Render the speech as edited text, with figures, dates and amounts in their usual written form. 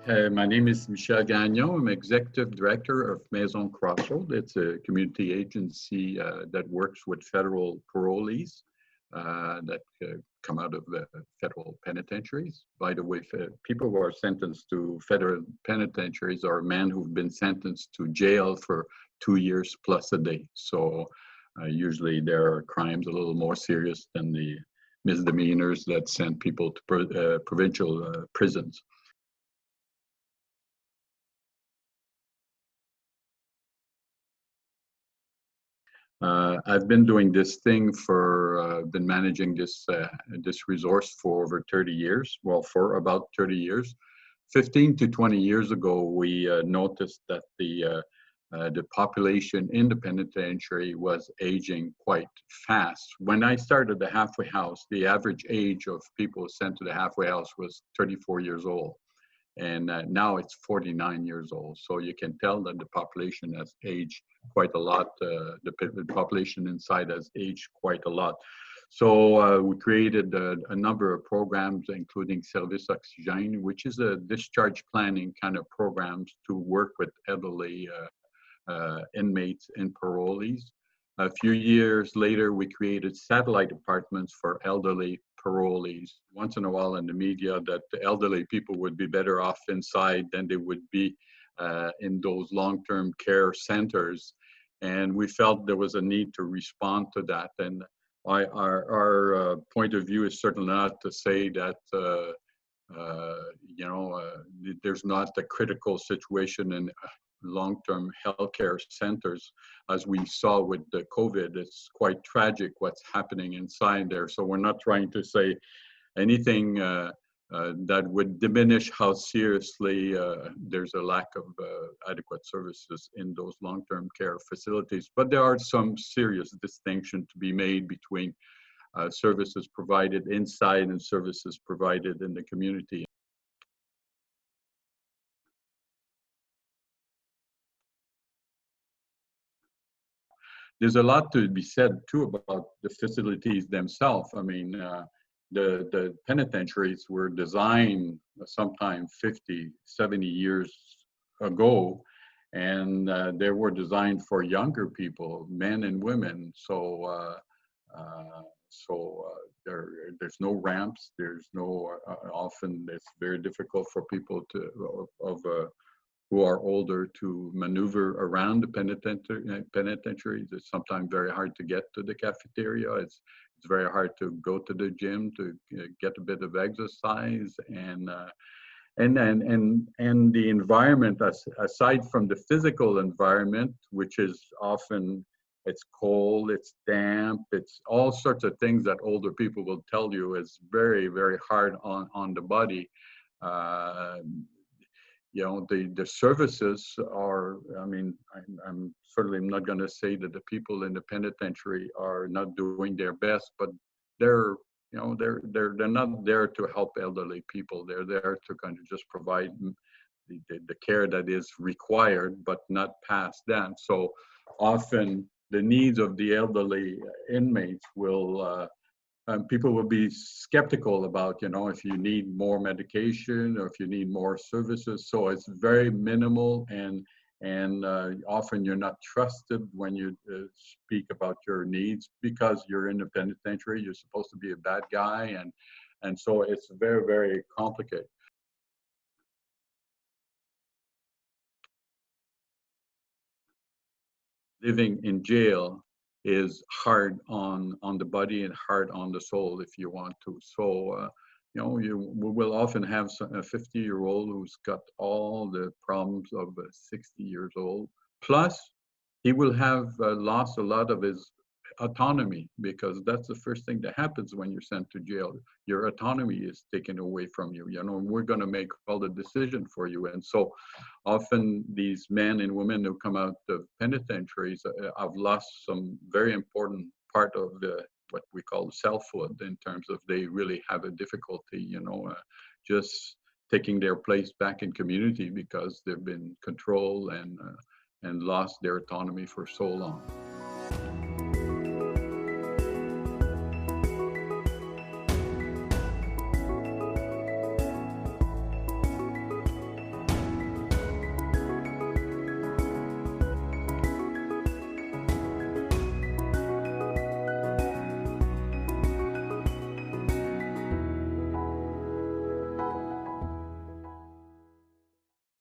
My name is Michel Gagnon. I'm Executive Director of Maison Crossroad. It's a community agency that works with federal parolees that come out of the federal penitentiaries. By the way, people who are sentenced to federal penitentiaries are men who've been sentenced to jail for 2 years plus a day. So usually there are crimes a little more serious than the misdemeanors that send people to provincial prisons. I've been doing this thing been managing this resource for over 30 years. Well, for about 30 years. 15 to 20 years ago, we noticed that the population in the penitentiary was aging quite fast. When I started the halfway house, the average age of people sent to the halfway house was 34 years old. And now it's 49 years old. So you can tell that the population has aged quite a lot. The population inside has aged quite a lot. So we created a number of programs, including Service Oxygène, which is a discharge planning kind of programs to work with elderly inmates and parolees. A few years later, we created satellite apartments for elderly parolees. Once in a while in the media that the elderly people would be better off inside than they would be in those long-term care centers. And we felt there was a need to respond to that. And our point of view is certainly not to say that there's not a critical situation in long-term healthcare centers. As we saw with the COVID, it's quite tragic what's happening inside there. So we're not trying to say anything that would diminish how seriously there's a lack of adequate services in those long-term care facilities. But there are some serious distinctions to be made between services provided inside and services provided in the community. There's a lot to be said too about the facilities themselves. I mean, the penitentiaries were designed sometime 50, 70 years ago, and they were designed for younger people, men and women. So, there's no ramps. There's no often it's very difficult for people who are older to maneuver around the penitentiaries. It's sometimes very hard to get to the cafeteria. It's very hard to go to the gym to get a bit of exercise, and the environment, aside from the physical environment, which is often it's cold, it's damp, it's all sorts of things that older people will tell you is very, very hard on the body. The services are, I mean, I'm certainly not going to say that the people in the penitentiary are not doing their best, but they're not there to help elderly people. They're there to kind of just provide the care that is required, but not past that. So often the needs of the elderly inmates will people will be skeptical about, if you need more medication or if you need more services. So it's very minimal, and often you're not trusted when you speak about your needs because you're in the penitentiary. You're supposed to be a bad guy, and so it's very, very complicated. Living in jail is hard on the body and hard on the soul if you want to. So, we will often have a 50-year-old who's got all the problems of a 60 years old. Plus, he will have lost a lot of his autonomy, because that's the first thing that happens when you're sent to jail. Your autonomy is taken away from you. We're going to make all the decision for you. And so often these men and women who come out of penitentiaries have lost some very important part of what we call selfhood, in terms of they really have a difficulty, just taking their place back in community because they've been controlled and lost their autonomy for so long.